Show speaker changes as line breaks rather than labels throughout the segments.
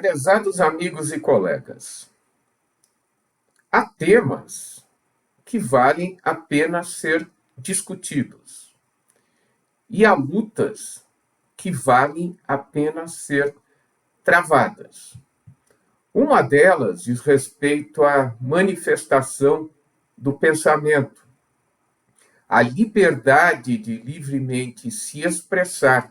Prezados amigos e colegas, há temas que valem a pena ser discutidos e há lutas que valem a pena ser travadas. Uma delas diz respeito à manifestação do pensamento, a liberdade de livremente se expressar,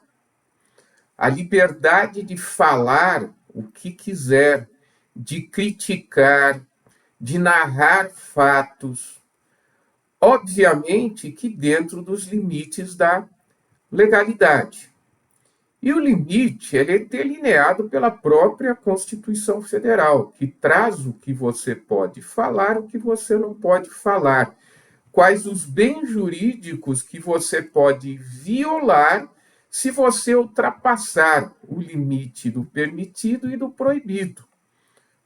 a liberdade de falar o que quiser, de criticar, de narrar fatos, obviamente que dentro dos limites da legalidade. E o limite ele é delineado pela própria Constituição Federal, que traz o que você pode falar, o que você não pode falar, quais os bens jurídicos que você pode violar se você ultrapassar o limite do permitido e do proibido.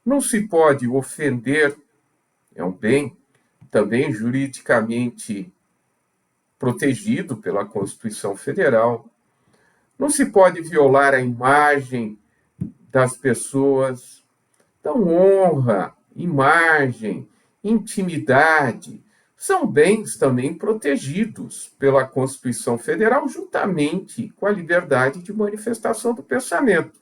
Não se pode ofender, é um bem também juridicamente protegido pela Constituição Federal. Não se pode violar a imagem das pessoas. Então, honra, imagem, intimidade são bens também protegidos pela Constituição Federal, juntamente com a liberdade de manifestação do pensamento.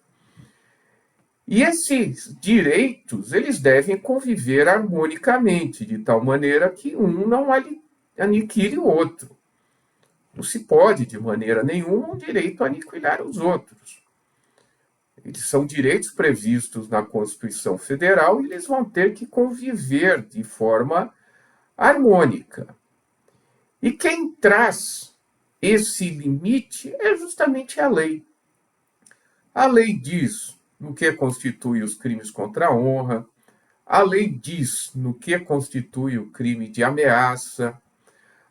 E esses direitos, eles devem conviver harmonicamente, de tal maneira que um não aniquile o outro. Não se pode, de maneira nenhuma, um direito aniquilar os outros. Eles são direitos previstos na Constituição Federal e eles vão ter que conviver de forma harmônica. E quem traz esse limite é justamente a lei. A lei diz no que constitui os crimes contra a honra, a lei diz no que constitui o crime de ameaça,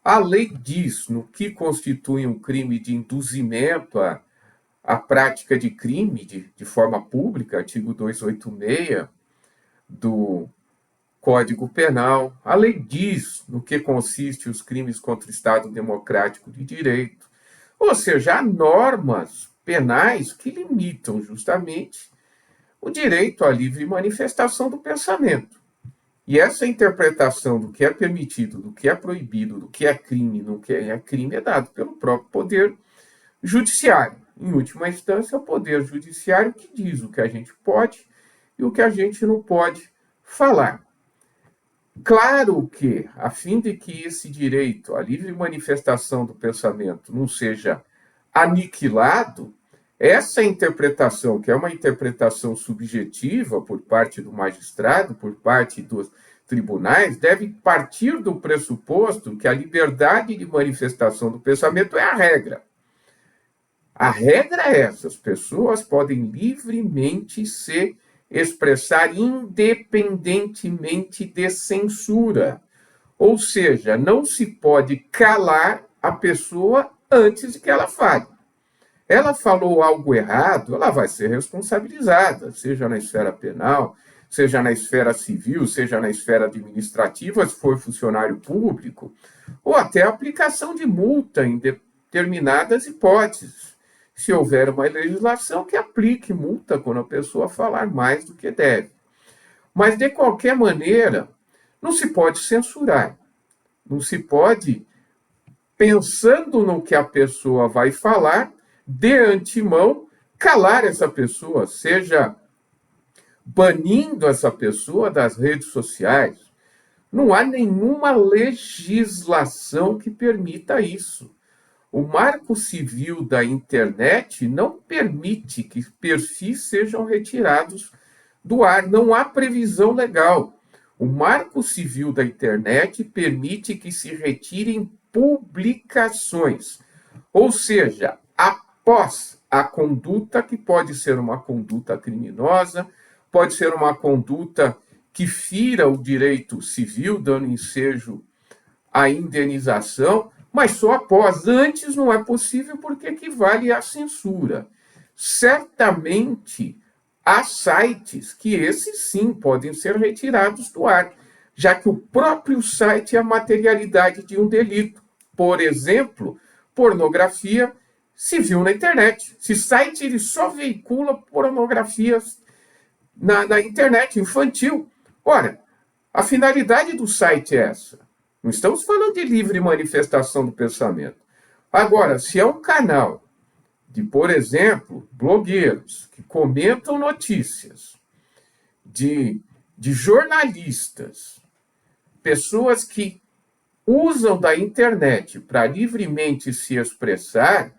a lei diz no que constitui um crime de induzimento à prática de crime de forma pública, artigo 286 do Código Penal. A lei diz no que consiste os crimes contra o Estado Democrático de Direito. Ou seja, há normas penais que limitam justamente o direito à livre manifestação do pensamento. E essa interpretação do que é permitido, do que é proibido, do que é crime, do que é crime, é dado pelo próprio Poder Judiciário. Em última instância, é o Poder Judiciário que diz o que a gente pode e o que a gente não pode falar. Claro que, a fim de que esse direito à livre manifestação do pensamento não seja aniquilado, essa interpretação, que é uma interpretação subjetiva por parte do magistrado, por parte dos tribunais, deve partir do pressuposto que a liberdade de manifestação do pensamento é a regra. A regra é essa: as pessoas podem livremente se expressar independentemente de censura. Ou seja, não se pode calar a pessoa antes de que ela fale. Ela falou algo errado, ela vai ser responsabilizada, seja na esfera penal, seja na esfera civil, seja na esfera administrativa, se for funcionário público, ou até aplicação de multa em determinadas hipóteses. Se houver uma legislação que aplique multa quando a pessoa falar mais do que deve. Mas, de qualquer maneira, não se pode censurar. Não se pode, pensando no que a pessoa vai falar, de antemão, calar essa pessoa, seja banindo essa pessoa das redes sociais. Não há nenhuma legislação que permita isso. O Marco Civil da Internet não permite que perfis sejam retirados do ar. Não há previsão legal. O Marco Civil da Internet permite que se retirem publicações. Ou seja, após a conduta, que pode ser uma conduta criminosa, pode ser uma conduta que fira o direito civil, dando ensejo à indenização, mas só após. Antes não é possível porque equivale à censura. Certamente há sites que esses sim podem ser retirados do ar, já que o próprio site é a materialidade de um delito. Por exemplo, pornografia se viu na internet. Esse site ele só veicula pornografias na internet infantil. Ora, a finalidade do site é essa. Não estamos falando de livre manifestação do pensamento. Agora, se é um canal de, por exemplo, blogueiros que comentam notícias, de jornalistas, pessoas que usam da internet para livremente se expressar,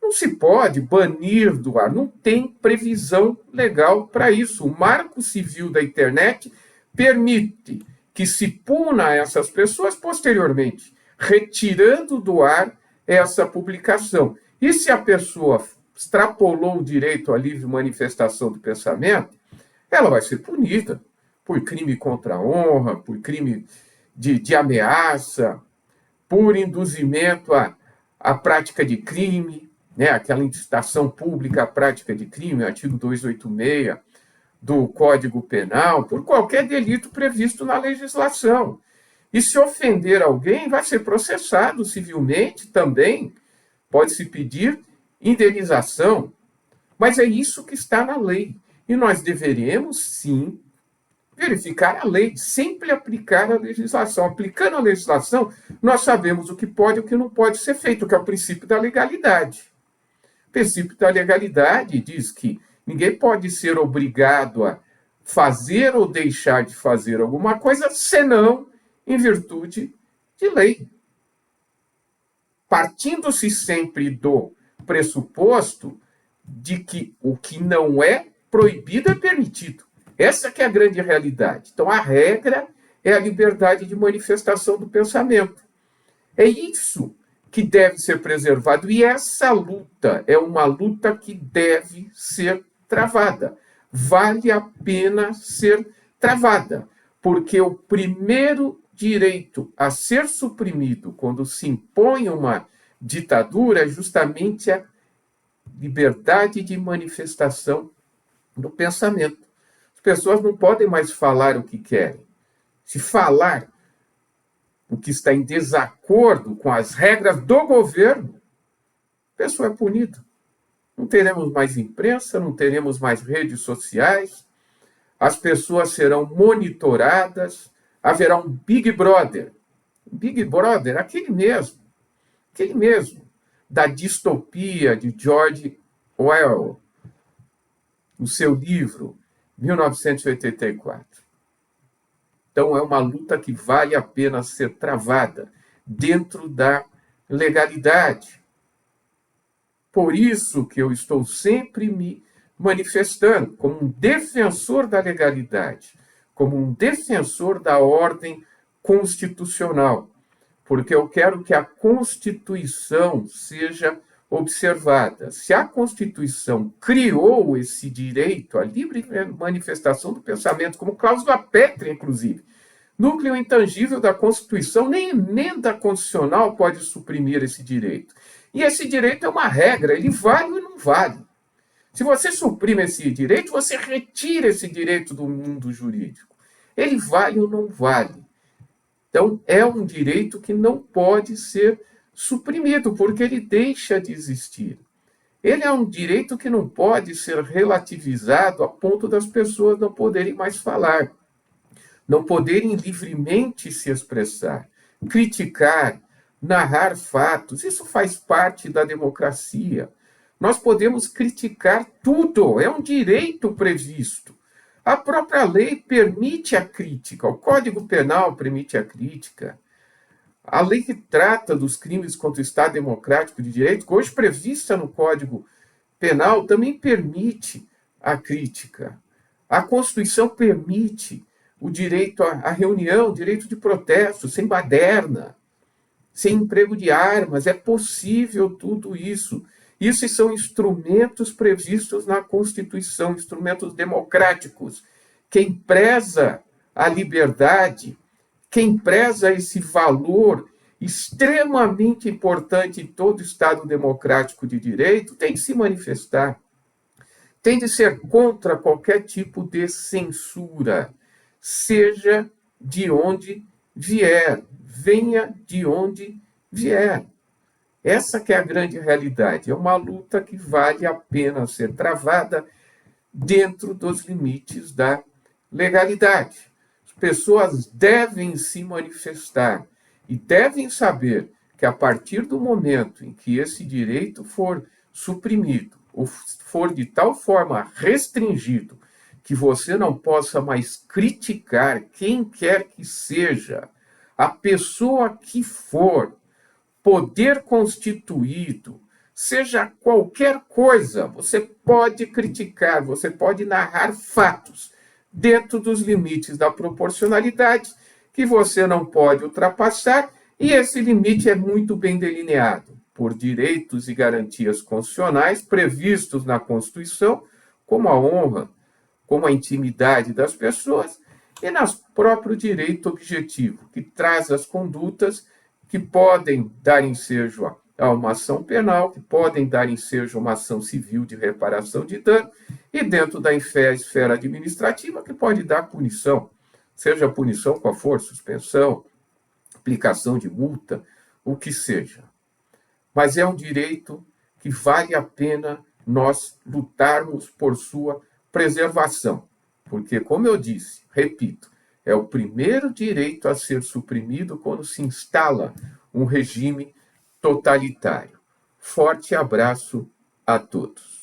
não se pode banir do ar, não tem previsão legal para isso. O Marco Civil da internet permite que se puna essas pessoas posteriormente, retirando do ar essa publicação. E se a pessoa extrapolou o direito à livre manifestação do pensamento, ela vai ser punida por crime contra a honra, por crime de ameaça, por induzimento à prática de crime, né? Aquela incitação pública à prática de crime, artigo 286 do Código Penal, por qualquer delito previsto na legislação. E se ofender alguém, vai ser processado civilmente também, pode-se pedir indenização, mas é isso que está na lei. E nós deveremos, sim, verificar a lei, sempre aplicar a legislação. Aplicando a legislação, nós sabemos o que pode e o que não pode ser feito, que é o princípio da legalidade. O princípio da legalidade diz que ninguém pode ser obrigado a fazer ou deixar de fazer alguma coisa, senão em virtude de lei. Partindo-se sempre do pressuposto de que o que não é proibido é permitido. Essa que é a grande realidade. Então, a regra é a liberdade de manifestação do pensamento. É isso que deve ser preservado. E essa luta é uma luta que deve ser travada. Vale a pena ser travada, porque o primeiro direito a ser suprimido quando se impõe uma ditadura é justamente a liberdade de manifestação do pensamento. As pessoas não podem mais falar o que querem. Se falar o que está em desacordo com as regras do governo, a pessoa é punida. Não teremos mais imprensa, não teremos mais redes sociais, as pessoas serão monitoradas, haverá um Big Brother. Big Brother, aquele mesmo, da distopia de George Orwell, no seu livro 1984. Então, é uma luta que vale a pena ser travada dentro da legalidade. Por isso que eu estou sempre me manifestando como um defensor da legalidade, como um defensor da ordem constitucional, porque eu quero que a Constituição seja observada. Se a Constituição criou esse direito à livre manifestação do pensamento, como cláusula pétrea, inclusive, núcleo intangível da Constituição, nem emenda constitucional pode suprimir esse direito. E esse direito é uma regra, ele vale ou não vale. Se você suprime esse direito, você retira esse direito do mundo jurídico. Ele vale ou não vale. Então, é um direito que não pode ser suprimido, porque ele deixa de existir. Ele é um direito que não pode ser relativizado a ponto das pessoas não poderem mais falar, não poderem livremente se expressar, criticar, narrar fatos. Isso faz parte da democracia. Nós podemos criticar tudo, é um direito previsto. A própria lei permite a crítica, o Código Penal permite a crítica. A lei que trata dos crimes contra o Estado Democrático de Direito, que hoje prevista no Código Penal, também permite a crítica. A Constituição permite o direito à reunião, o direito de protesto, sem baderna, sem emprego de armas. É possível tudo isso. Isso são instrumentos previstos na Constituição, instrumentos democráticos. Quem preza a liberdade, quem preza esse valor extremamente importante em todo Estado democrático de direito, tem de se manifestar. Tem de ser contra qualquer tipo de censura, seja de onde vier, venha de onde vier. Essa que é a grande realidade. É uma luta que vale a pena ser travada dentro dos limites da legalidade. As pessoas devem se manifestar e devem saber que a partir do momento em que esse direito for suprimido ou for de tal forma restringido que você não possa mais criticar quem quer que seja, a pessoa que for, poder constituído, seja qualquer coisa, você pode criticar, você pode narrar fatos dentro dos limites da proporcionalidade que você não pode ultrapassar, e esse limite é muito bem delineado por direitos e garantias constitucionais previstos na Constituição, como a honra, como a intimidade das pessoas, e no próprio direito objetivo, que traz as condutas que podem dar ensejo a uma ação penal, que podem dar ensejo a uma ação civil de reparação de dano, e dentro da esfera administrativa, que pode dar punição, seja punição qual for, suspensão, aplicação de multa, o que seja. Mas é um direito que vale a pena nós lutarmos por sua preservação, porque, como eu disse, repito, é o primeiro direito a ser suprimido quando se instala um regime totalitário. Forte abraço a todos.